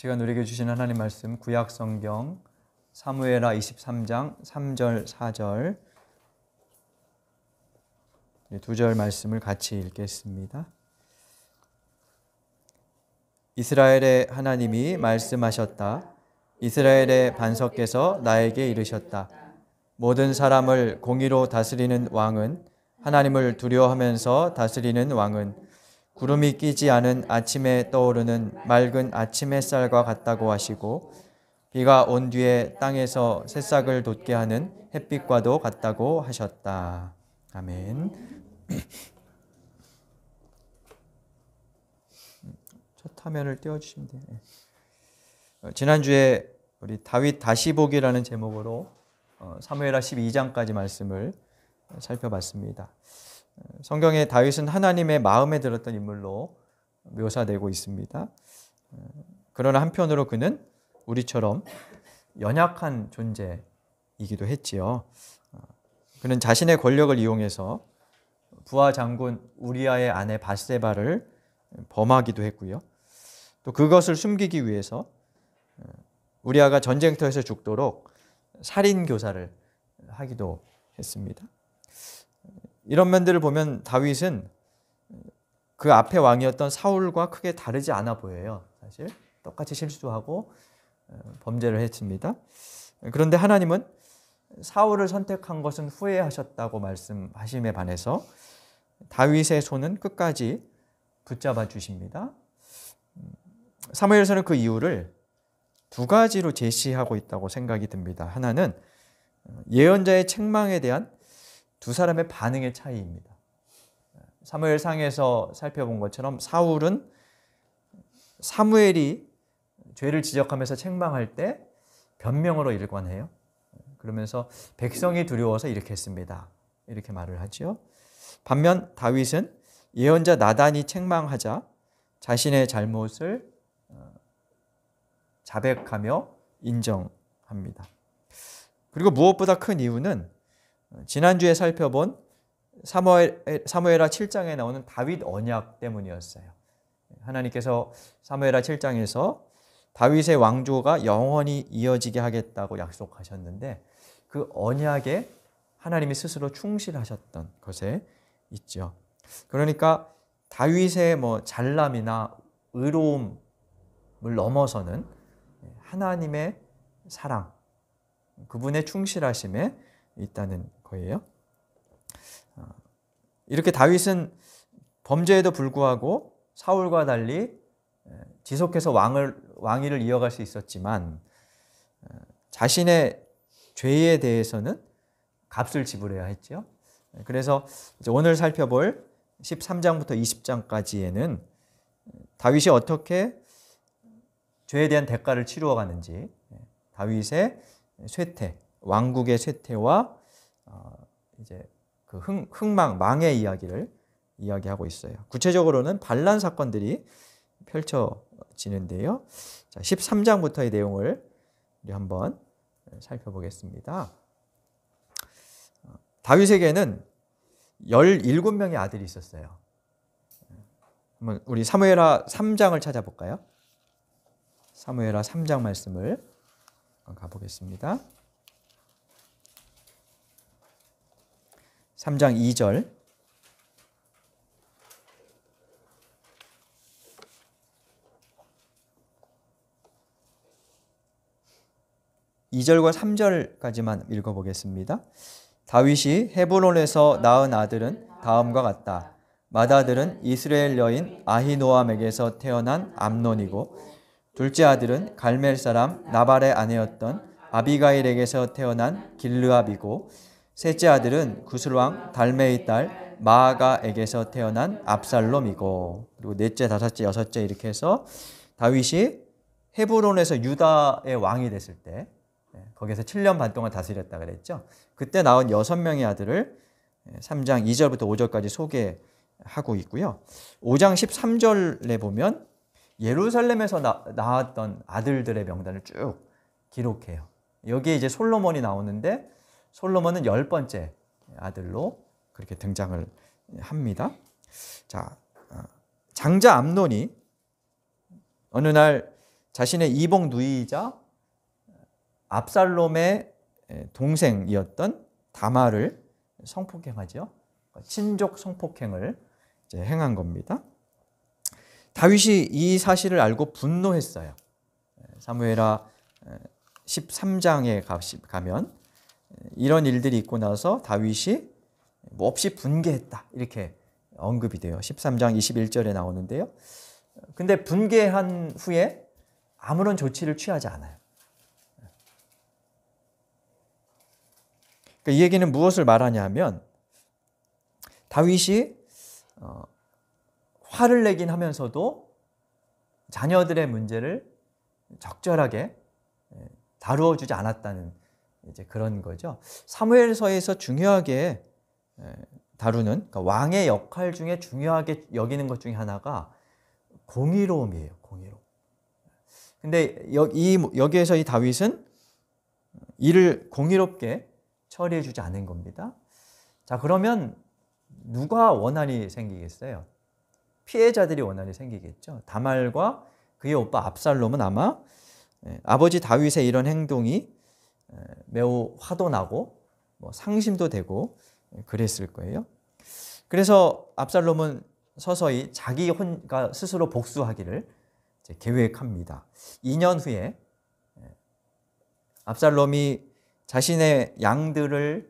시간 우리에게 주신 하나님 말씀 구약 성경 사무엘하 23장 3절 4절 두 절 말씀을 같이 읽겠습니다. 이스라엘의 하나님이 말씀하셨다. 이스라엘의 반석께서 나에게 이르셨다. 모든 사람을 공의로 다스리는 왕은, 하나님을 두려워하면서 다스리는 왕은 구름이 끼지 않은 아침에 떠오르는 맑은 아침 햇살과 같다고 하시고, 비가 온 뒤에 땅에서 새싹을 돋게 하는 햇빛과도 같다고 하셨다. 아멘. 첫 화면을 띄워주시면 돼요. 지난주에 우리 다윗 다시 보기라는 제목으로 사무엘하 12장까지 말씀을 살펴봤습니다. 성경에 다윗은 하나님의 마음에 들었던 인물로 묘사되고 있습니다. 그러나 한편으로 그는 우리처럼 연약한 존재이기도 했지요. 그는 자신의 권력을 이용해서 부하 장군 우리아의 아내 밧세바를 범하기도 했고요. 또 그것을 숨기기 위해서 우리아가 전쟁터에서 죽도록 살인 교사를 하기도 했습니다. 이런 면들을 보면 다윗은 그 앞에 왕이었던 사울과 크게 다르지 않아 보여요. 사실 똑같이 실수하고 범죄를 했습니다. 그런데 하나님은 사울을 선택한 것은 후회하셨다고 말씀하심에 반해서 다윗의 손은 끝까지 붙잡아 주십니다. 사무엘서는 그 이유를 두 가지로 제시하고 있다고 생각이 듭니다. 하나는 예언자의 책망에 대한 두 사람의 반응의 차이입니다. 사무엘상에서 살펴본 것처럼 사울은 사무엘이 죄를 지적하면서 책망할 때 변명으로 일관해요. 그러면서 백성이 두려워서 이렇게 했습니다. 이렇게 말을 하죠. 반면 다윗은 예언자 나단이 책망하자 자신의 잘못을 자백하며 인정합니다. 그리고 무엇보다 큰 이유는 지난주에 살펴본 사무엘하 7장에 나오는 다윗 언약 때문이었어요. 하나님께서 사무엘하 7장에서 다윗의 왕조가 영원히 이어지게 하겠다고 약속하셨는데 그 언약에 하나님이 스스로 충실하셨던 것에 있죠. 그러니까 다윗의 잘남이나 의로움을 넘어서는 하나님의 사랑, 그분의 충실하심에 있다는 거예요. 이렇게 다윗은 범죄에도 불구하고 사울과 달리 지속해서 왕위를 이어갈 수 있었지만 자신의 죄에 대해서는 값을 지불해야 했죠. 그래서 오늘 살펴볼 13장부터 20장까지에는 다윗이 어떻게 죄에 대한 대가를 치루어 가는지, 다윗의 쇠퇴, 왕국의 쇠퇴와 이제 그 망의 이야기를 이야기하고 있어요. 구체적으로는 반란 사건들이 펼쳐지는데요. 자, 13장부터의 내용을 우리 한번 살펴보겠습니다. 다윗에게는 17명의 아들이 있었어요. 한번 우리 사무엘하 3장을 찾아볼까요? 사무엘하 3장 말씀을 가보겠습니다. 3장 2절. (2절과) (3절까지만) 읽어보겠습니다. 다윗이 헤브론에서 낳은 아들은 다음과 같다. 맏아들은 이스라엘 여인 아히노암에게서 태어난 암논이고, 둘째 아들은 갈멜 사람 나발의 아내였던 아비가일에게서 태어난 길르압이고, 셋째 아들은 구슬 왕 달메의 딸 마아가에게서 태어난 압살롬이고, 그리고 넷째, 다섯째, 여섯째 이렇게 해서 다윗이 헤브론에서 유다의 왕이 됐을 때 거기서 7년 반 동안 다스렸다 그랬죠. 그때 낳은 6명의 아들을 3장 2절부터 5절까지 소개하고 있고요. 5장 13절에 보면 예루살렘에서 낳았던 아들들의 명단을 쭉 기록해요. 여기에 이제 솔로몬이 나오는데 솔로몬은 10번째 아들로 그렇게 등장을 합니다. 자, 장자 암논이 어느 날 자신의 이복 누이이자 압살롬의 동생이었던 다말을 성폭행하죠. 친족 성폭행을 이제 행한 겁니다. 다윗이 이 사실을 알고 분노했어요. 사무엘하 13장에 가면 이런 일들이 있고 나서 다윗이 몹시 분개했다 이렇게 언급이 돼요. 13장 21절에 나오는데요. 근데 분개한 후에 아무런 조치를 취하지 않아요. 그러니까 이 얘기는 무엇을 말하냐면 다윗이 화를 내긴 하면서도 자녀들의 문제를 적절하게 다루어 주지 않았다는 이제 그런 거죠. 사무엘서에서 중요하게 다루는 그러니까 왕의 역할 중에 중요하게 여기는 것 중에 하나가 공의로움이에요. 공의로움. 근데 여기에서 이 다윗은 이를 공의롭게 처리해 주지 않은 겁니다. 자, 그러면 누가 원한이 생기겠어요? 피해자들이 원한이 생기겠죠. 다말과 그의 오빠 압살롬은 아마 아버지 다윗의 이런 행동이 매우 화도 나고 상심도 되고 그랬을 거예요. 그래서 압살롬은 서서히 자기 혼자 스스로 복수하기를 계획합니다. 2년 후에 압살롬이 자신의 양들의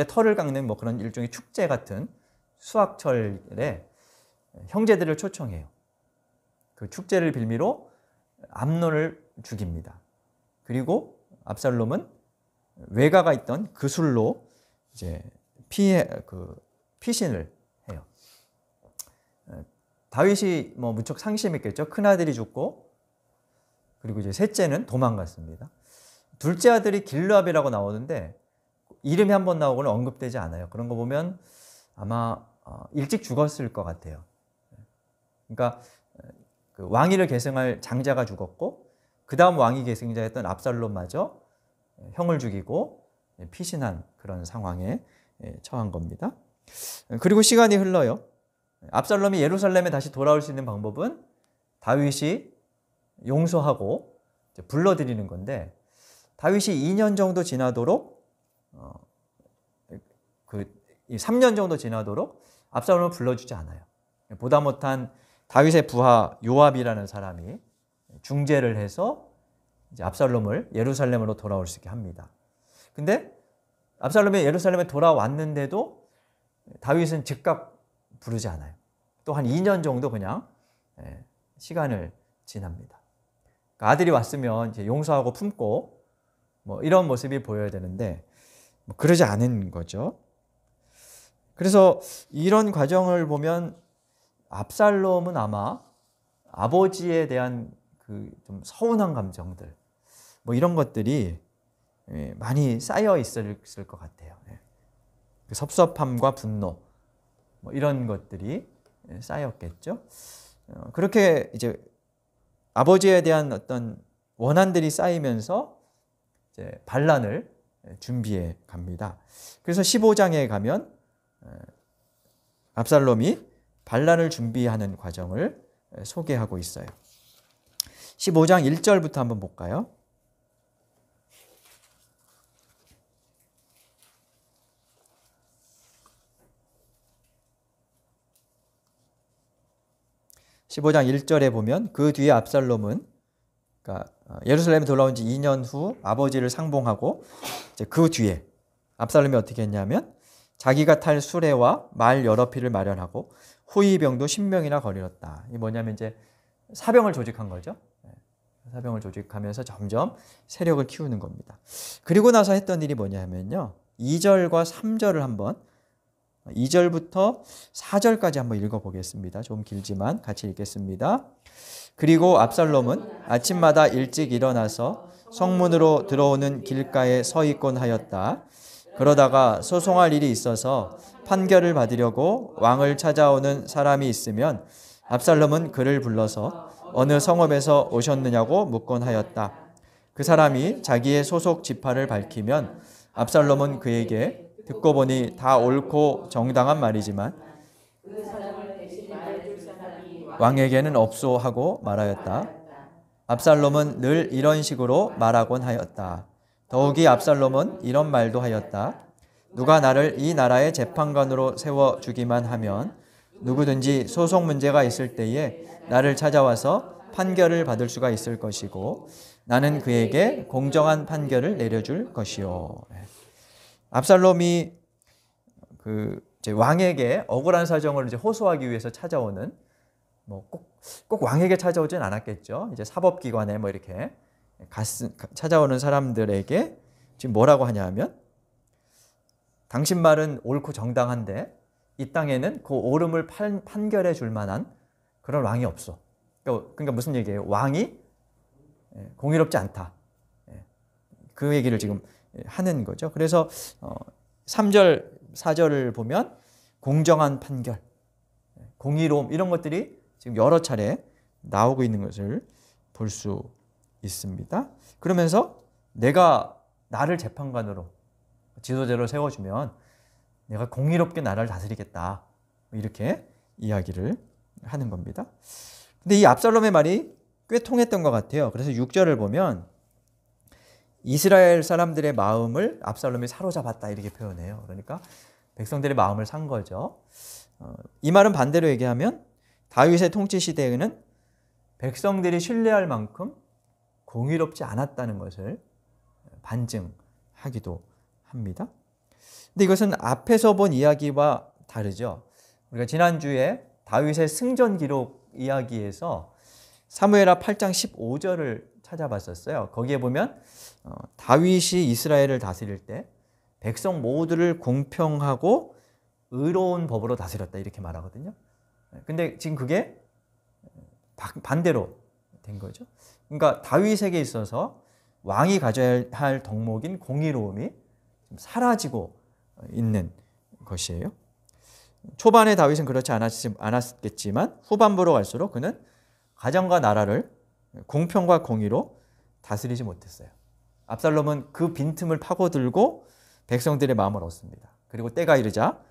털을 깎는 그런 일종의 축제 같은 수확철에 형제들을 초청해요. 그 축제를 빌미로 암논을 죽입니다. 그리고 압살롬은 외가가 있던 그술로 이제 피신을 해요. 다윗이 무척 상심했겠죠. 큰 아들이 죽고 그리고 이제 셋째는 도망갔습니다. 둘째 아들이 길르압이라고 나오는데 이름이 한번 나오고는 언급되지 않아요. 그런 거 보면 아마 일찍 죽었을 것 같아요. 그러니까 그 왕위를 계승할 장자가 죽었고 그 다음 왕위 계승자였던 압살롬마저 형을 죽이고 피신한 그런 상황에 처한 겁니다. 그리고 시간이 흘러요. 압살롬이 예루살렘에 다시 돌아올 수 있는 방법은 다윗이 용서하고 불러들이는 건데 다윗이 2년 정도 지나도록 3년 정도 지나도록 압살롬을 불러주지 않아요. 보다 못한 다윗의 부하 요압이라는 사람이 중재를 해서 이제 압살롬을 예루살렘으로 돌아올 수 있게 합니다. 근데 압살롬이 예루살렘에 돌아왔는데도 다윗은 즉각 부르지 않아요. 또 한 2년 정도 그냥 시간을 지납니다. 그러니까 아들이 왔으면 이제 용서하고 품고 이런 모습이 보여야 되는데 그러지 않은 거죠. 그래서 이런 과정을 보면 압살롬은 아마 아버지에 대한 그 좀 서운한 감정들 이런 것들이 많이 쌓여 있을 것 같아요. 그 섭섭함과 분노 이런 것들이 쌓였겠죠. 그렇게 이제 아버지에 대한 어떤 원한들이 쌓이면서 이제 반란을 준비해 갑니다. 그래서 15장에 가면 압살롬이 반란을 준비하는 과정을 소개하고 있어요. 15장 1절부터 한번 볼까요? (15장 1절에) 보면 그 뒤에 압살롬은 그러니까 예루살렘에 돌아온 지 2년 후 아버지를 상봉하고 이제 그 뒤에 압살롬이 어떻게 했냐면 자기가 탈 수레와 말 여러匹를 마련하고 호위병도 10명이나 거느렸다. 이 뭐냐면 이제 사병을 조직한 거죠. 사병을 조직하면서 점점 세력을 키우는 겁니다. 그리고 나서 했던 일이 뭐냐면요. 2절과 3절을 한번 2절부터 4절까지 한번 읽어보겠습니다. 좀 길지만 같이 읽겠습니다. 그리고 압살롬은 아침마다 일찍 일어나서 성문으로 들어오는 길가에 서 있곤 하였다. 그러다가 소송할 일이 있어서 판결을 받으려고 왕을 찾아오는 사람이 있으면 압살롬은 그를 불러서 어느 성읍에서 오셨느냐고 묻곤 하였다. 그 사람이 자기의 소속 지파를 밝히면 압살롬은 그에게 듣고 보니 다 옳고 정당한 말이지만 왕에게는 없소 하고 말하였다. 압살롬은 늘 이런 식으로 말하곤 하였다. 더욱이 압살롬은 이런 말도 하였다. 누가 나를 이 나라의 재판관으로 세워주기만 하면 누구든지 소송 문제가 있을 때에 나를 찾아와서 판결을 받을 수가 있을 것이고 나는 그에게 공정한 판결을 내려줄 것이요. 압살롬이 이제 왕에게 억울한 사정을 이제 호소하기 위해서 찾아오는 꼭 왕에게 찾아오진 않았겠죠. 이제 사법기관에 이렇게 찾아오는 사람들에게 지금 뭐라고 하냐면 당신 말은 옳고 정당한데 이 땅에는 그 옳음을 판결해 줄 만한 그런 왕이 없어. 그러니까 무슨 얘기예요? 왕이 공의롭지 않다. 그 얘기를 지금 하는 거죠. 그래서 3절, 4절을 보면 공정한 판결, 공의로움 이런 것들이 지금 여러 차례 나오고 있는 것을 볼 수 있습니다. 그러면서 내가 나를 재판관으로 지도자로 세워주면 내가 공의롭게 나라를 다스리겠다. 이렇게 이야기를 하는 겁니다. 근데 이 압살롬의 말이 꽤 통했던 것 같아요. 그래서 6절을 보면 이스라엘 사람들의 마음을 압살롬이 사로잡았다 이렇게 표현해요. 그러니까 백성들의 마음을 산 거죠. 이 말은 반대로 얘기하면 다윗의 통치 시대에는 백성들이 신뢰할 만큼 공의롭지 않았다는 것을 반증하기도 합니다. 근데 이것은 앞에서 본 이야기와 다르죠. 우리가 지난주에 다윗의 승전 기록 이야기에서 사무엘하 8장 15절을 찾아봤었어요. 거기에 보면 다윗이 이스라엘을 다스릴 때 백성 모두를 공평하고 의로운 법으로 다스렸다 이렇게 말하거든요. 근데 지금 그게 반대로 된 거죠. 그러니까 다윗에게 있어서 왕이 가져야 할 덕목인 공의로움이 사라지고 있는 것이에요. 초반에 다윗은 그렇지 않았겠지만 후반부로 갈수록 그는 가정과 나라를 공평과 공의로 다스리지 못했어요. 압살롬은 그 빈틈을 파고들고 백성들의 마음을 얻습니다. 그리고 때가 이르자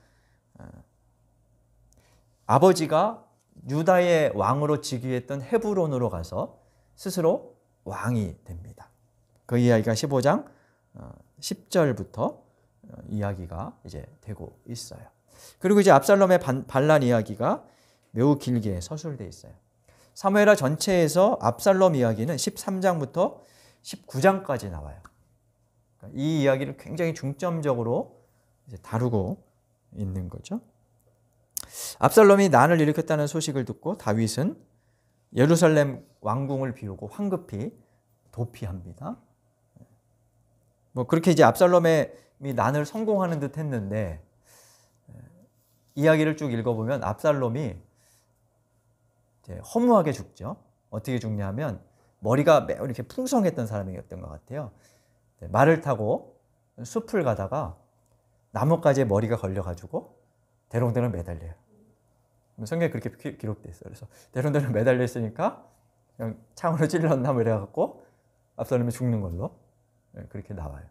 아버지가 유다의 왕으로 즉위했던 헤브론으로 가서 스스로 왕이 됩니다. 그 이야기가 15장 10절부터 이야기가 이제 되고 있어요. 그리고 이제 압살롬의 반란 이야기가 매우 길게 서술되어 있어요. 사무엘하 전체에서 압살롬 이야기는 13장부터 19장까지 나와요. 이 이야기를 굉장히 중점적으로 이제 다루고 있는 거죠. 압살롬이 난을 일으켰다는 소식을 듣고 다윗은 예루살렘 왕궁을 비우고 황급히 도피합니다. 그렇게 이제 압살롬의 난을 성공하는 듯 했는데 이야기를 쭉 읽어보면 압살롬이 이제 허무하게 죽죠. 어떻게 죽냐면 머리가 매우 이렇게 풍성했던 사람이었던 것 같아요. 말을 타고 숲을 가다가 나뭇가지에 머리가 걸려가지고 대롱대롱 매달려요. 성경에 그렇게 기록돼 있어요. 그래서 대롱대롱 매달려 있으니까 그냥 창으로 찔렀나 이래갖고 압살롬이 죽는 걸로 그렇게 나와요.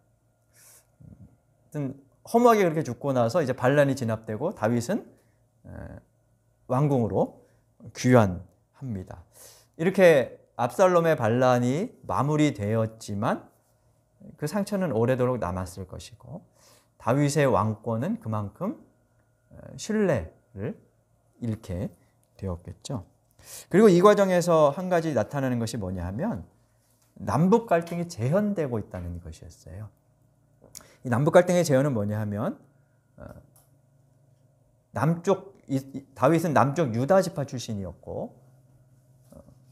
허무하게 그렇게 죽고 나서 이제 반란이 진압되고 다윗은 왕궁으로 귀환합니다. 이렇게 압살롬의 반란이 마무리되었지만 그 상처는 오래도록 남았을 것이고 다윗의 왕권은 그만큼 신뢰를 잃게 되었겠죠. 그리고 이 과정에서 한 가지 나타나는 것이 뭐냐 하면 남북 갈등이 재현되고 있다는 것이었어요. 이 남북 갈등의 재현은 뭐냐 하면 다윗은 남쪽 유다 지파 출신이었고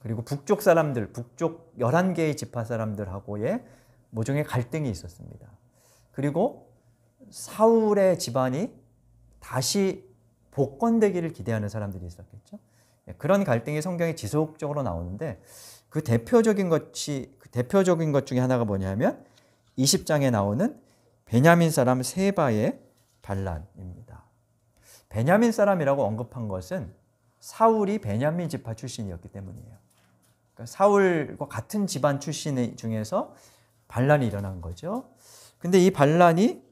그리고 북쪽 사람들, 북쪽 11개의 지파 사람들하고의 모종의 갈등이 있었습니다. 그리고 사울의 집안이 다시 복권되기를 기대하는 사람들이 있었겠죠. 그런 갈등이 성경에 지속적으로 나오는데 그 대표적인 것 중에 하나가 뭐냐면 20장에 나오는 베냐민 사람 세바의 반란입니다. 베냐민 사람이라고 언급한 것은 사울이 베냐민 지파 출신이었기 때문이에요. 그러니까 사울과 같은 집안 출신 중에서 반란이 일어난 거죠. 근데 이 반란이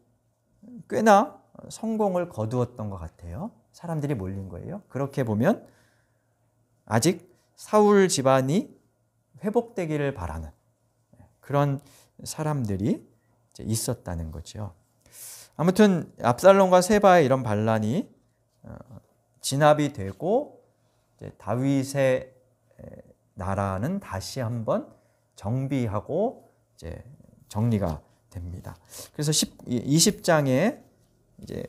꽤나 성공을 거두었던 것 같아요. 사람들이 몰린 거예요. 그렇게 보면 아직 사울 집안이 회복되기를 바라는 그런 사람들이 이제 있었다는 거죠. 아무튼 압살롬과 세바의 이런 반란이 진압이 되고 이제 다윗의 나라는 다시 한번 정비하고 이제 정리가 됩니다. 그래서 20장에 이제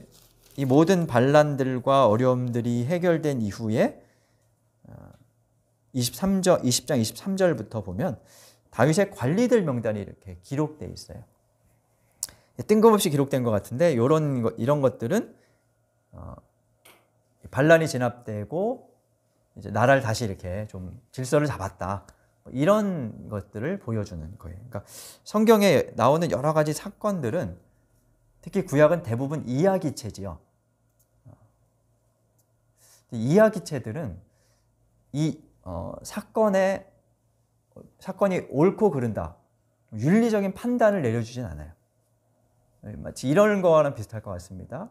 이 모든 반란들과 어려움들이 해결된 이후에 20장 23절부터 보면 다윗의 관리들 명단이 이렇게 기록되어 있어요. 뜬금없이 기록된 것 같은데 이런 것들은 반란이 진압되고 이제 나라를 다시 이렇게 좀 질서를 잡았다. 이런 것들을 보여주는 거예요. 그러니까 성경에 나오는 여러 가지 사건들은 특히 구약은 대부분 이야기체지요. 이야기체들은 이 사건이 옳고 그른다. 윤리적인 판단을 내려주진 않아요. 마치 이런 거와는 비슷할 것 같습니다.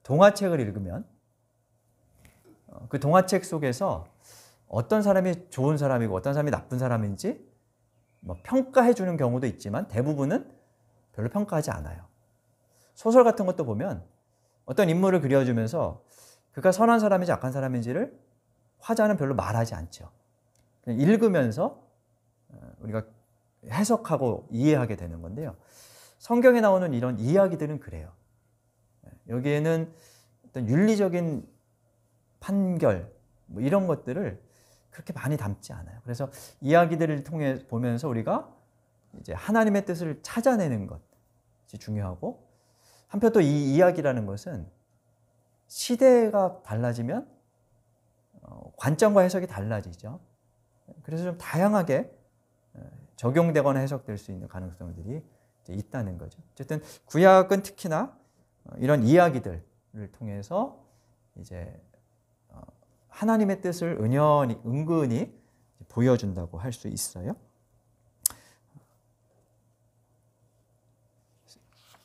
동화책을 읽으면 그 동화책 속에서 어떤 사람이 좋은 사람이고 어떤 사람이 나쁜 사람인지 평가해 주는 경우도 있지만 대부분은 별로 평가하지 않아요. 소설 같은 것도 보면 어떤 인물을 그려주면서 그가 선한 사람인지 악한 사람인지를 화자는 별로 말하지 않죠. 그냥 읽으면서 우리가 해석하고 이해하게 되는 건데요. 성경에 나오는 이런 이야기들은 그래요. 여기에는 어떤 윤리적인 판결 이런 것들을 그렇게 많이 담지 않아요. 그래서 이야기들을 통해 보면서 우리가 이제 하나님의 뜻을 찾아내는 것이 중요하고, 한편 또 이 이야기라는 것은 시대가 달라지면 관점과 해석이 달라지죠. 그래서 좀 다양하게 적용되거나 해석될 수 있는 가능성들이 있다는 거죠. 어쨌든 구약은 특히나 이런 이야기들을 통해서 이제 하나님의 뜻을 은근히 보여준다고 할 수 있어요.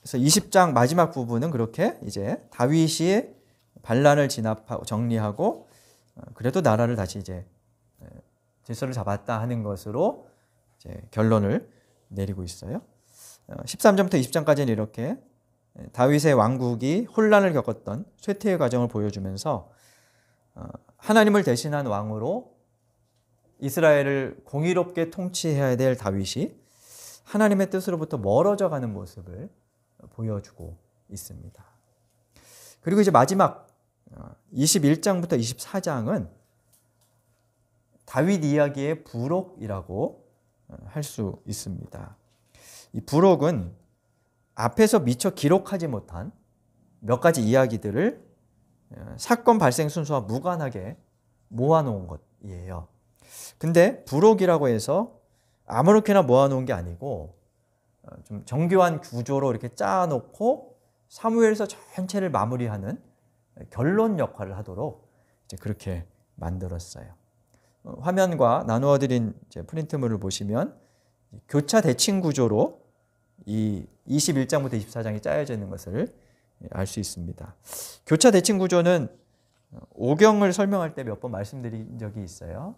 그래서 20장 마지막 부분은 그렇게 이제 다윗이 반란을 진압하고 정리하고 그래도 나라를 다시 이제 질서를 잡았다 하는 것으로 이제 결론을 내리고 있어요. 13절부터 20장까지는 이렇게 다윗의 왕국이 혼란을 겪었던 쇠퇴의 과정을 보여주면서 하나님을 대신한 왕으로 이스라엘을 공의롭게 통치해야 될 다윗이 하나님의 뜻으로부터 멀어져 가는 모습을 보여주고 있습니다. 그리고 이제 마지막 21장부터 24장은 다윗 이야기의 부록이라고 할 수 있습니다. 이 부록은 앞에서 미처 기록하지 못한 몇 가지 이야기들을 사건 발생 순서와 무관하게 모아놓은 것이에요. 근데 부록이라고 해서 아무렇게나 모아놓은 게 아니고 좀 정교한 구조로 이렇게 짜놓고 사무엘서 전체를 마무리하는 결론 역할을 하도록 이제 그렇게 만들었어요. 화면과 나누어드린 프린트물을 보시면 교차 대칭 구조로 이 21장부터 24장이 짜여져 있는 것을 알 수 있습니다. 교차 대칭 구조는 오경을 설명할 때 몇 번 말씀드린 적이 있어요.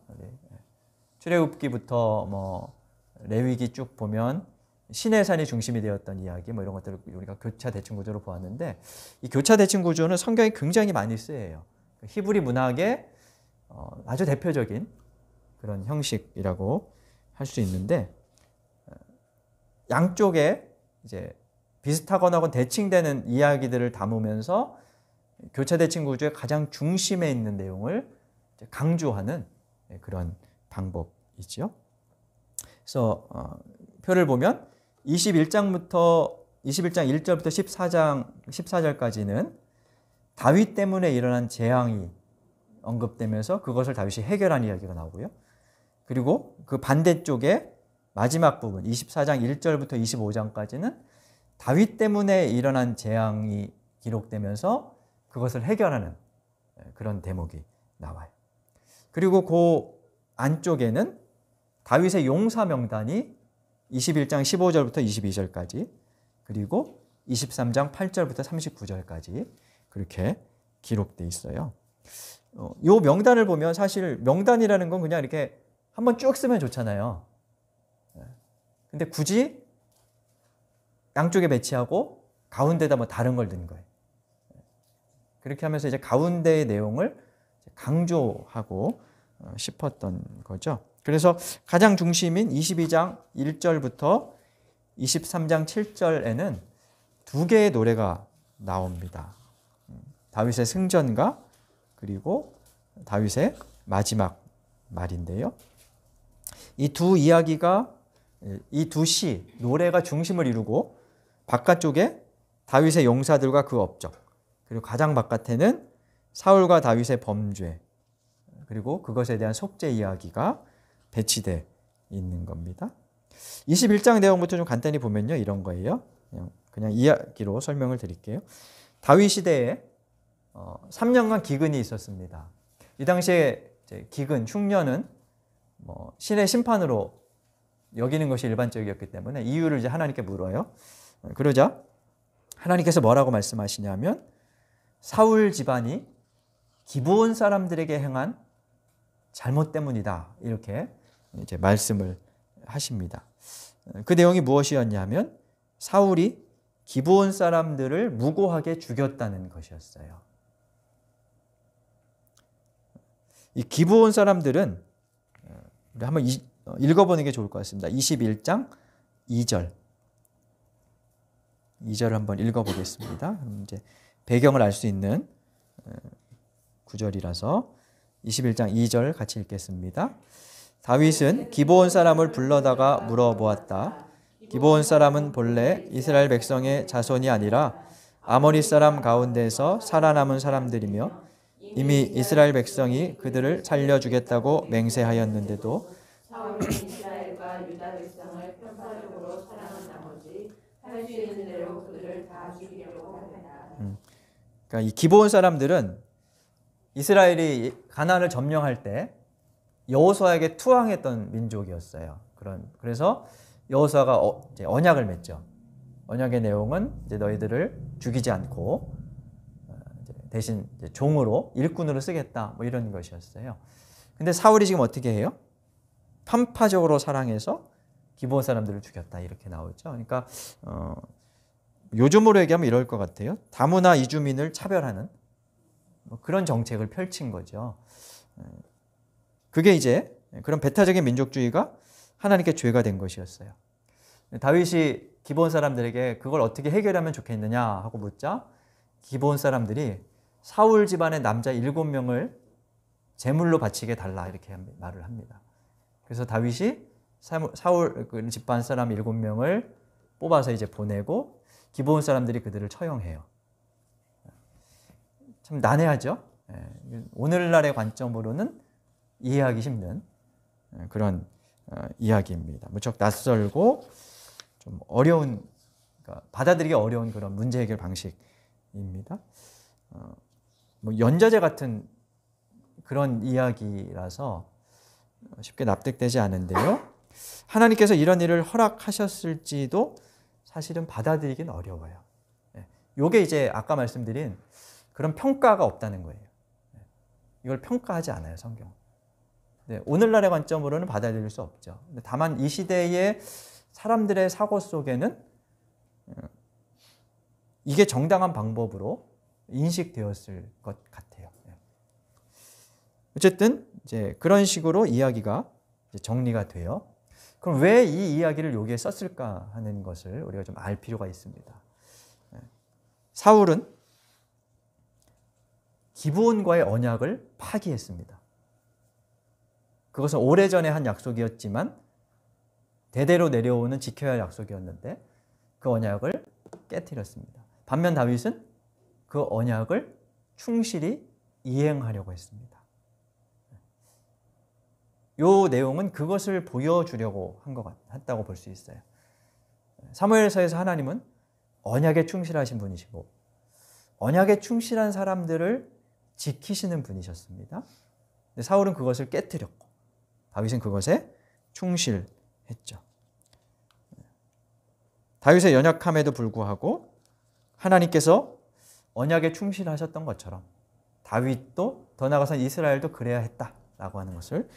출애굽기부터 레위기 쭉 보면 시내산이 중심이 되었던 이야기 이런 것들을 우리가 교차 대칭 구조로 보았는데, 이 교차 대칭 구조는 성경에 굉장히 많이 쓰여요. 히브리 문학의 아주 대표적인 그런 형식이라고 할 수 있는데, 양쪽에 이제 비슷하거나 혹은 대칭되는 이야기들을 담으면서 교차 대칭 구조의 가장 중심에 있는 내용을 강조하는 그런 방법이죠. 그래서 표를 보면 21장 1절부터 14절까지는 다윗 때문에 일어난 재앙이 언급되면서 그것을 다윗이 해결한 이야기가 나오고요. 그리고 그 반대쪽에 마지막 부분 24장 1절부터 25장까지는 다윗 때문에 일어난 재앙이 기록되면서 그것을 해결하는 그런 대목이 나와요. 그리고 그 안쪽에는 다윗의 용사 명단이 21장 15절부터 22절까지, 그리고 23장 8절부터 39절까지 그렇게 기록되어 있어요. 이 명단을 보면 사실 명단이라는 건 그냥 이렇게 한번 쭉 쓰면 좋잖아요. 근데 굳이 양쪽에 배치하고 가운데다 뭐 다른 걸 넣은 거예요. 그렇게 하면서 이제 가운데의 내용을 강조하고 싶었던 거죠. 그래서 가장 중심인 22장 1절부터 23장 7절에는 두 개의 노래가 나옵니다. 다윗의 승전가 그리고 다윗의 마지막 말인데요. 이 두 이야기가 이 두 시, 노래가 중심을 이루고 바깥쪽에 다윗의 용사들과 그 업적, 그리고 가장 바깥에는 사울과 다윗의 범죄, 그리고 그것에 대한 속죄 이야기가 배치되어 있는 겁니다. 21장 내용부터 좀 간단히 보면요, 이런 거예요. 그냥 이야기로 설명을 드릴게요. 다윗 시대에 3년간 기근이 있었습니다. 이 당시에 기근, 흉년은 신의 심판으로 여기는 것이 일반적이었기 때문에 이유를 이제 하나님께 물어요. 그러자 하나님께서 뭐라고 말씀하시냐면 사울 집안이 기브온 사람들에게 행한 잘못 때문이다. 이렇게 이제 말씀을 하십니다. 그 내용이 무엇이었냐면 사울이 기브온 사람들을 무고하게 죽였다는 것이었어요. 이 기브온 사람들은 우리 한번 읽어보는 게 좋을 것 같습니다. 21장 2절. 2절을 한번 읽어보겠습니다. 이제 배경을 알 수 있는 구절이라서 21장 2절 같이 읽겠습니다. 다윗은 기브온 사람을 불러다가 물어보았다. 기브온 사람은 본래 이스라엘 백성의 자손이 아니라 아모리 사람 가운데서 살아남은 사람들이며 이미 이스라엘 백성이 그들을 살려주겠다고 맹세하였는데도 사울은 이스라엘과 유다 백성을 편파적으로 사랑한 나머지 할 수 있는 대로 그들을 다 죽이려고 하였다. 그러니까 이 기브온 사람들은 이스라엘이 가나안을 점령할 때 여호수아에게 투항했던 민족이었어요. 그래서 여호수아가 이제 언약을 맺죠. 언약의 내용은 이제 너희들을 죽이지 않고 대신 이제 종으로 일꾼으로 쓰겠다. 뭐 이런 것이었어요. 근데 사울이 지금 어떻게 해요? 편파적으로 사랑해서 기브온 사람들을 죽였다. 이렇게 나오죠. 그러니까 요즘으로 얘기하면 이럴 것 같아요. 다문화 이주민을 차별하는 뭐 그런 정책을 펼친 거죠. 그게 이제 그런 배타적인 민족주의가 하나님께 죄가 된 것이었어요. 다윗이 기브온 사람들에게 그걸 어떻게 해결하면 좋겠느냐 하고 묻자 기브온 사람들이 사울 집안의 남자 7명을 제물로 바치게 달라 이렇게 말을 합니다. 그래서 다윗이 사울 집안 사람 7명을 뽑아서 이제 보내고 기브온 사람들이 그들을 처형해요. 참 난해하죠. 오늘날의 관점으로는 이해하기 힘든 그런 이야기입니다. 무척 낯설고 좀 어려운, 그러니까 받아들이기 어려운 그런 문제 해결 방식입니다. 뭐 연좌제 같은 그런 이야기라서 쉽게 납득되지 않은데요. 하나님께서 이런 일을 허락하셨을지도 사실은 받아들이기는 어려워요. 이게 이제 아까 말씀드린 그런 평가가 없다는 거예요. 이걸 평가하지 않아요, 성경은. 오늘날의 관점으로는 받아들일 수 없죠. 다만 이 시대의 사람들의 사고 속에는 이게 정당한 방법으로 인식되었을 것 같아요. 어쨌든 이제 그런 식으로 이야기가 정리가 돼요. 그럼 왜 이 이야기를 여기에 썼을까 하는 것을 우리가 좀 알 필요가 있습니다. 사울은 기브온과의 언약을 파기했습니다. 그것은 오래전에 한 약속이었지만 대대로 내려오는 지켜야 할 약속이었는데 그 언약을 깨뜨렸습니다. 반면 다윗은 그 언약을 충실히 이행하려고 했습니다. 이 내용은 그것을 보여주려고 했다고 볼 수 있어요. 사무엘서에서 하나님은 언약에 충실하신 분이시고 언약에 충실한 사람들을 지키시는 분이셨습니다. 근데 사울은 그것을 깨뜨렸고 다윗은 그것에 충실했죠. 다윗의 연약함에도 불구하고 하나님께서 언약에 충실하셨던 것처럼 다윗도 더 나아가서 이스라엘도 그래야 했다라고 하는 것을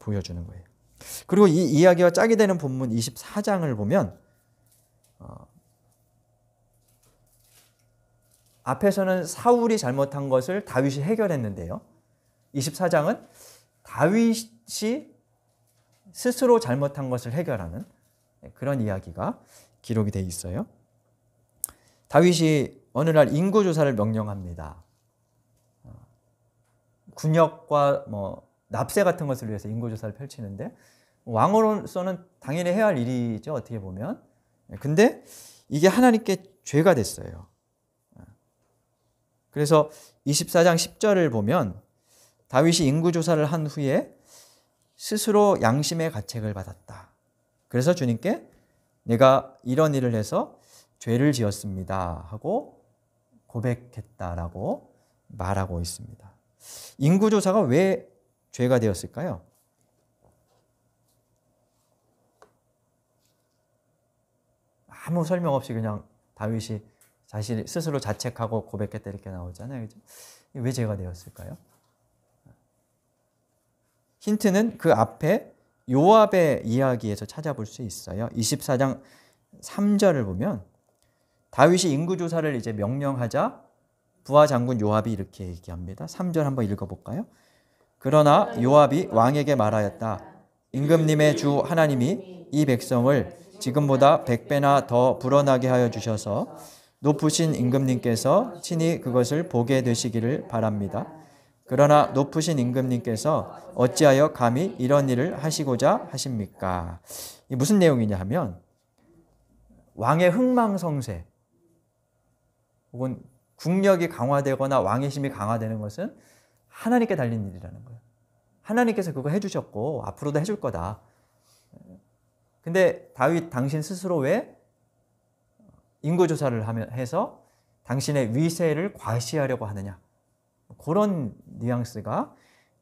보여주는 거예요. 그리고 이 이야기와 짝이 되는 본문 24장을 보면 앞에서는 사울이 잘못한 것을 다윗이 해결했는데요. 24장은 다윗이 스스로 잘못한 것을 해결하는 그런 이야기가 기록이 되어 있어요. 다윗이 어느 날 인구조사를 명령합니다. 군역과 납세 같은 것을 위해서 인구조사를 펼치는데 왕으로서는 당연히 해야 할 일이죠. 어떻게 보면. 근데 이게 하나님께 죄가 됐어요. 그래서 24장 10절을 보면 다윗이 인구조사를 한 후에 스스로 양심의 가책을 받았다. 그래서 주님께 내가 이런 일을 해서 죄를 지었습니다 하고 고백했다라고 말하고 있습니다. 인구조사가 왜 죄가 되었을까요? 아무 설명 없이 그냥 다윗이 자신이 스스로 자책하고 고백했다 이렇게 나오잖아요. 그죠? 왜 죄가 되었을까요? 힌트는 그 앞에 요압의 이야기에서 찾아볼 수 있어요. 24장 3절을 보면 다윗이 인구조사를 이제 명령하자 부하 장군 요압이 이렇게 얘기합니다. 3절 한번 읽어볼까요? 그러나 요압이 왕에게 말하였다. 임금님의 주 하나님이 이 백성을 지금보다 100배나 더 불어나게 하여 주셔서 높으신 임금님께서 친히 그것을 보게 되시기를 바랍니다. 그러나 높으신 임금님께서 어찌하여 감히 이런 일을 하시고자 하십니까? 이게 무슨 내용이냐 하면 왕의 흥망성쇠 혹은 국력이 강화되거나 왕의 힘이 강화되는 것은 하나님께 달린 일이라는 거예요. 하나님께서 그거 해주셨고 앞으로도 해줄 거다. 근데 다윗 당신 스스로 왜 인구조사를 해서 당신의 위세를 과시하려고 하느냐. 그런 뉘앙스가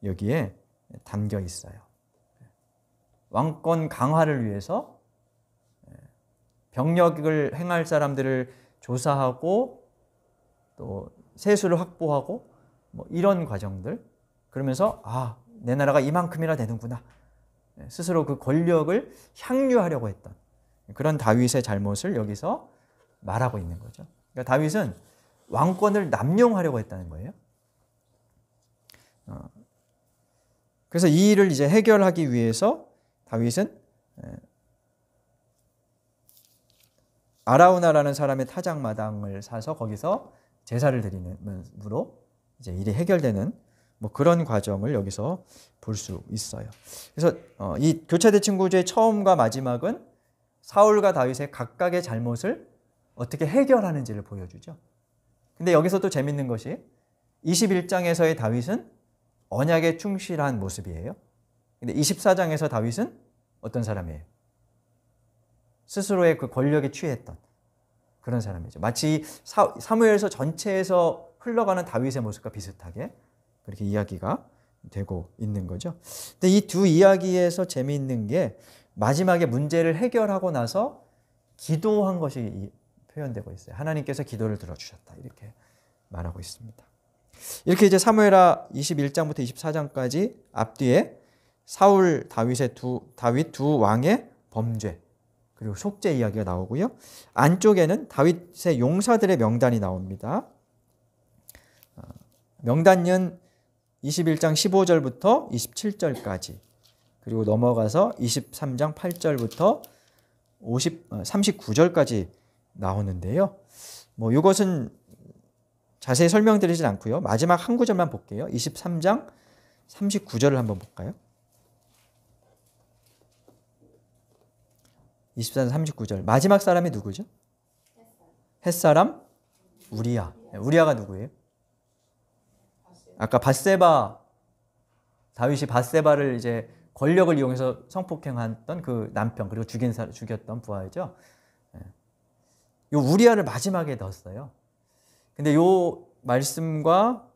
여기에 담겨 있어요. 왕권 강화를 위해서 병력을 행할 사람들을 조사하고 또 세수를 확보하고 이런 과정들 그러면서 내 나라가 이만큼이나 되는구나. 스스로 그 권력을 향유하려고 했던 그런 다윗의 잘못을 여기서 말하고 있는 거죠. 그러니까 다윗은 왕권을 남용하려고 했다는 거예요. 그래서 이 일을 이제 해결하기 위해서 다윗은 아라우나라는 사람의 타작마당을 사서 거기서 제사를 드리는으로 이제 일이 해결되는 그런 과정을 여기서 볼 수 있어요. 그래서 이 교차대칭 구조의 처음과 마지막은 사울과 다윗의 각각의 잘못을 어떻게 해결하는지를 보여주죠. 근데 여기서 또 재밌는 것이 21장에서의 다윗은 언약에 충실한 모습이에요. 근데 24장에서 다윗은 어떤 사람이에요? 스스로의 그 권력에 취했던 그런 사람이죠. 마치 사무엘서 전체에서 흘러가는 다윗의 모습과 비슷하게 그렇게 이야기가 되고 있는 거죠. 근데 이 두 이야기에서 재미있는 게 마지막에 문제를 해결하고 나서 기도한 것이 표현되고 있어요. 하나님께서 기도를 들어주셨다. 이렇게 말하고 있습니다. 이렇게 이제 사무엘하 21장부터 24장까지 앞뒤에 사울 다윗 두 왕의 범죄 그리고 속죄 이야기가 나오고요. 안쪽에는 다윗의 용사들의 명단이 나옵니다. 명단은 21장 15절부터 27절까지 그리고 넘어가서 23장 8절부터 39절까지 나오는데요. 이것은 자세히 설명드리진 않고요. 마지막 한 구절만 볼게요. 23장 39절을 한번 볼까요? 24장 39절. 마지막 사람이 누구죠? 햇사람 우리야. 우리야가 누구예요? 아까 bat세바 다윗이 밧세바를 이제 권력을 이용해서 성폭행했던 그 남편 그리고 죽였던 부하이죠. 요 우리아를 마지막에 넣었어요. 근데 요 말씀과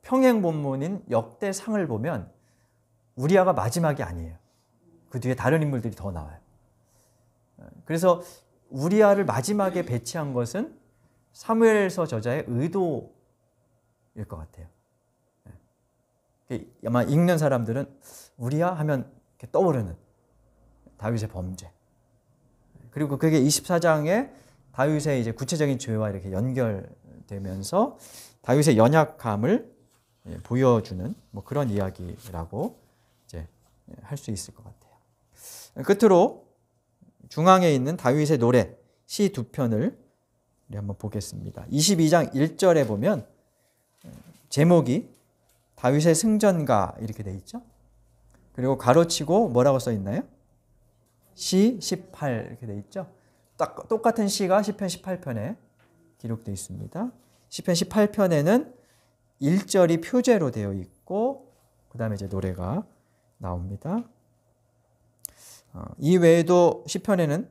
평행 본문인 역대상을 보면 우리아가 마지막이 아니에요. 그 뒤에 다른 인물들이 더 나와요. 그래서 우리아를 마지막에 배치한 것은 사무엘서 저자의 의도일 것 같아요. 아마 읽는 사람들은 우리아 하면 이렇게 떠오르는 다윗의 범죄. 그리고 그게 24장에 다윗의 이제 구체적인 죄와 이렇게 연결되면서 다윗의 연약함을 보여주는 뭐 그런 이야기라고 이제 할 수 있을 것 같아요. 끝으로 중앙에 있는 다윗의 노래 시 두 편을 우리 한번 보겠습니다. 22장 1절에 보면 제목이 다윗의 승전가 이렇게 돼 있죠. 그리고 가로치고 뭐라고 써 있나요? 시 18 이렇게 돼 있죠. 딱 똑같은 시가 시편 18편에 기록되어 있습니다. 시편 18편에는 1절이 표제로 되어 있고 그 다음에 이제 노래가 나옵니다. 이 외에도 시편에는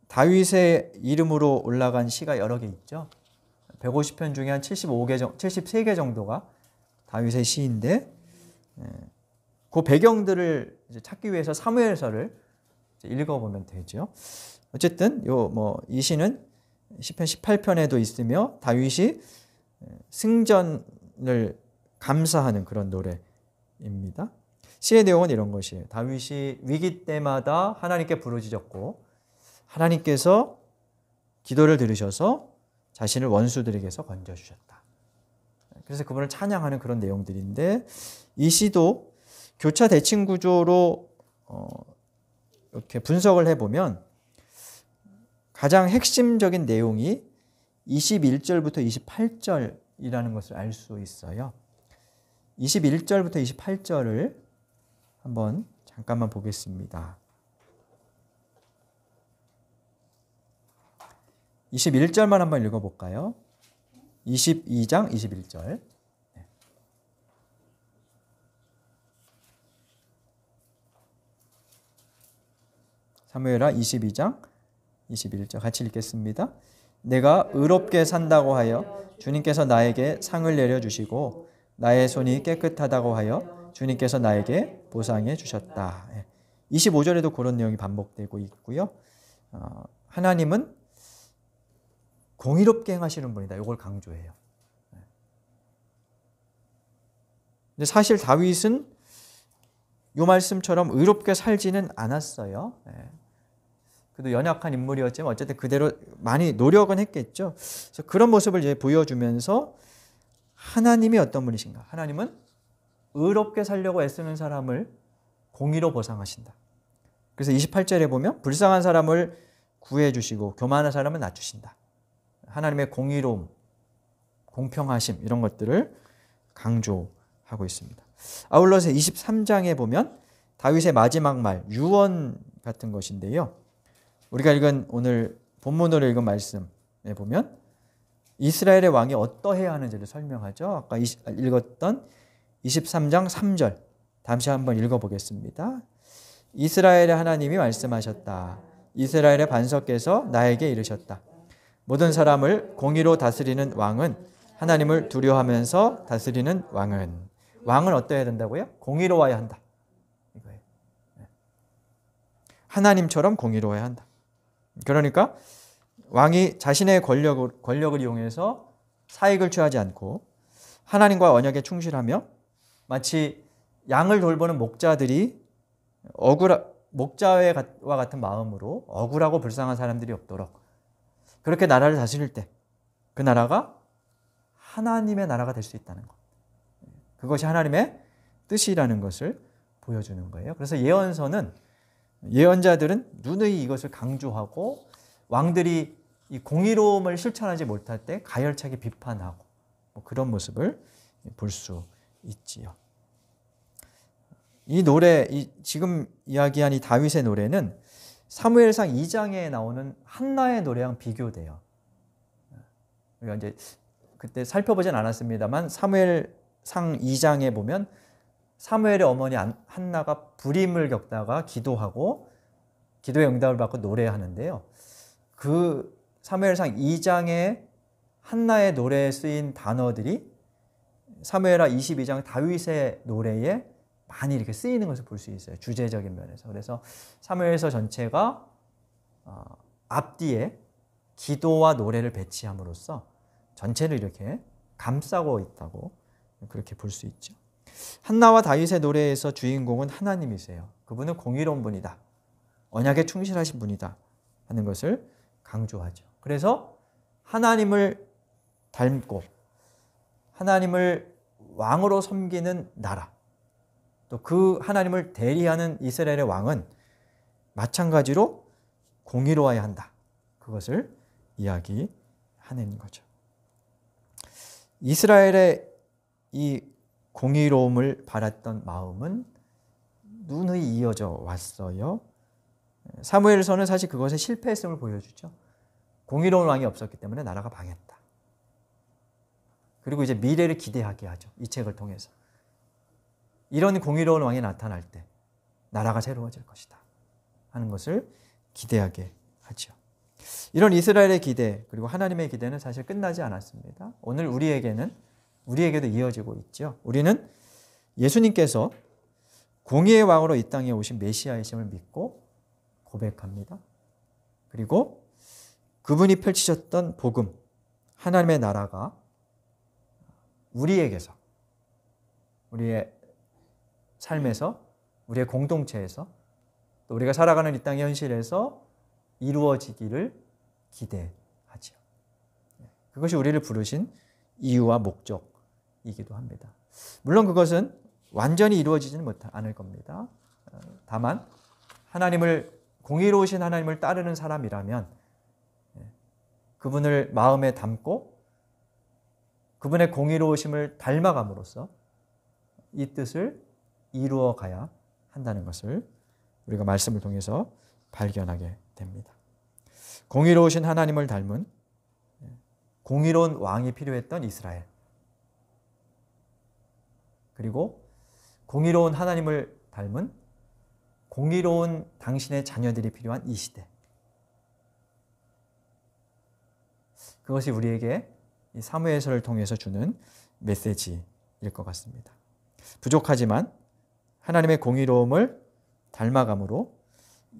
다윗의 이름으로 올라간 시가 여러 개 있죠. 150편 중에 한 73개 정도가 다윗의 시인데 그 배경들을 이제 찾기 위해서 사무엘서를 읽어보면 되죠. 어쨌든 이 시는 시편 18편에도 있으며 다윗이 승전을 감사하는 그런 노래입니다. 시의 내용은 이런 것이에요. 다윗이 위기 때마다 하나님께 부르짖었고 하나님께서 기도를 들으셔서 자신을 원수들에게서 건져주셨다. 그래서 그분을 찬양하는 그런 내용들인데 이 시도 교차 대칭 구조로 이렇게 분석을 해보면 가장 핵심적인 내용이 21절부터 28절이라는 것을 알 수 있어요. 21절부터 28절을 한번 잠깐만 보겠습니다. 21절만 한번 읽어볼까요? 22장 21절. 사무엘하 22장 21절 같이 읽겠습니다. 내가 의롭게 산다고 하여 주님께서 나에게 상을 내려주시고 나의 손이 깨끗하다고 하여 주님께서 나에게 보상해 주셨다. 25절에도 그런 내용이 반복되고 있고요. 하나님은 공의롭게 행하시는 분이다. 이걸 강조해요. 근데 사실 다윗은 이 말씀처럼 의롭게 살지는 않았어요. 그래도 연약한 인물이었지만 어쨌든 그대로 많이 노력은 했겠죠. 그래서 그런 모습을 이제 보여주면서 하나님이 어떤 분이신가? 하나님은 의롭게 살려고 애쓰는 사람을 공의로 보상하신다. 그래서 28절에 보면 불쌍한 사람을 구해주시고 교만한 사람은 낮추신다. 하나님의 공의로움, 공평하심 이런 것들을 강조하고 있습니다. 아울러서 23장에 보면 다윗의 마지막 말, 유언 같은 것인데요. 우리가 읽은 오늘 본문으로 읽은 말씀에 보면 이스라엘의 왕이 어떠해야 하는지를 설명하죠. 아까 읽었던 23장 3절 다시 한번 읽어보겠습니다. 이스라엘의 하나님이 말씀하셨다. 이스라엘의 반석께서 나에게 이르셨다. 모든 사람을 공의로 다스리는 왕은 하나님을 두려워하면서 다스리는 왕은 어떠해야 된다고요? 공의로워야 한다. 이거예요. 하나님처럼 공의로워야 한다. 그러니까 왕이 자신의 권력을 이용해서 사익을 취하지 않고 하나님과 언약에 충실하며 마치 양을 돌보는 목자들이 목자와 같은 마음으로 억울하고 불쌍한 사람들이 없도록 그렇게 나라를 다스릴 때 그 나라가 하나님의 나라가 될 수 있다는 것. 그것이 하나님의 뜻이라는 것을 보여주는 거예요. 그래서 예언자들은 누누이 이것을 강조하고 왕들이 이 공의로움을 실천하지 못할 때 가열차게 비판하고 그런 모습을 볼 수 있지요. 이 노래, 지금 이야기한 이 다윗의 노래는 사무엘상 2장에 나오는 한나의 노래랑 비교돼요. 우리가 이제 그때 살펴보진 않았습니다만 사무엘상 2장에 보면 사무엘의 어머니 한나가 불임을 겪다가 기도하고 기도의 응답을 받고 노래하는데요. 그 사무엘상 2장에 한나의 노래에 쓰인 단어들이 사무엘하 22장 다윗의 노래에 많이 이렇게 쓰이는 것을 볼 수 있어요. 주제적인 면에서. 그래서 사무엘서 전체가 앞뒤에 기도와 노래를 배치함으로써 전체를 이렇게 감싸고 있다고 그렇게 볼 수 있죠. 한나와 다윗의 노래에서 주인공은 하나님이세요. 그분은 공의로운 분이다. 언약에 충실하신 분이다. 하는 것을 강조하죠. 그래서 하나님을 닮고 하나님을 왕으로 섬기는 나라, 또 그 하나님을 대리하는 이스라엘의 왕은 마찬가지로 공의로워야 한다. 그것을 이야기하는 거죠. 이스라엘의 이 공의로움을 바랐던 마음은 누누이 이어져 왔어요. 사무엘서는 사실 그것의 실패했음을 보여주죠. 공의로운 왕이 없었기 때문에 나라가 망했다. 그리고 이제 미래를 기대하게 하죠. 이 책을 통해서. 이런 공의로운 왕이 나타날 때 나라가 새로워질 것이다 하는 것을 기대하게 하죠. 이런 이스라엘의 기대 그리고 하나님의 기대는 사실 끝나지 않았습니다. 오늘 우리에게도 이어지고 있죠. 우리는 예수님께서 공의의 왕으로 이 땅에 오신 메시아이심을 믿고 고백합니다. 그리고 그분이 펼치셨던 복음, 하나님의 나라가 우리에게서, 우리의 삶에서, 우리의 공동체에서, 또 우리가 살아가는 이 땅의 현실에서 이루어지기를 기대하죠. 그것이 우리를 부르신 이유와 목적이기도 합니다. 물론 그것은 완전히 이루어지지는 않을 겁니다. 다만 공의로우신 하나님을 따르는 사람이라면 그분을 마음에 담고 그분의 공의로우심을 닮아감으로써 이 뜻을 이루어 가야 한다는 것을 우리가 말씀을 통해서 발견하게 됩니다. 공의로우신 하나님을 닮은 공의로운 왕이 필요했던 이스라엘, 그리고 공의로운 하나님을 닮은 공의로운 당신의 자녀들이 필요한 이 시대. 그것이 우리에게 이 사무엘서를 통해서 주는 메시지일 것 같습니다. 부족하지만 하나님의 공의로움을 닮아감으로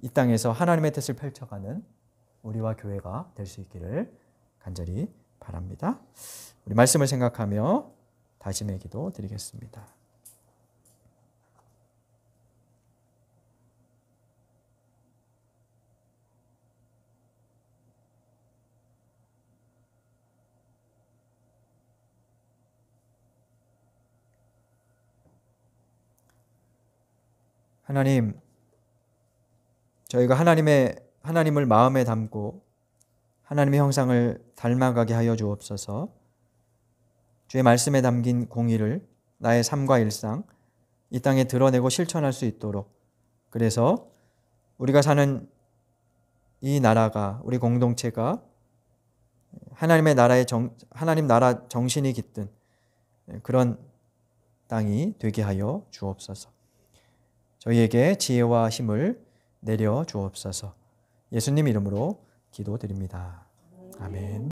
이 땅에서 하나님의 뜻을 펼쳐가는 우리와 교회가 될 수 있기를 간절히 바랍니다. 우리 말씀을 생각하며 다짐의 기도 드리겠습니다. 하나님, 저희가 하나님을 마음에 담고 하나님의 형상을 닮아가게 하여 주옵소서. 주의 말씀에 담긴 공의를 나의 삶과 일상, 이 땅에 드러내고 실천할 수 있도록, 그래서 우리가 사는 이 나라가, 우리 공동체가 하나님 나라 정신이 깃든 그런 땅이 되게 하여 주옵소서. 저희에게 지혜와 힘을 내려 주옵소서. 예수님 이름으로 기도드립니다. 아멘.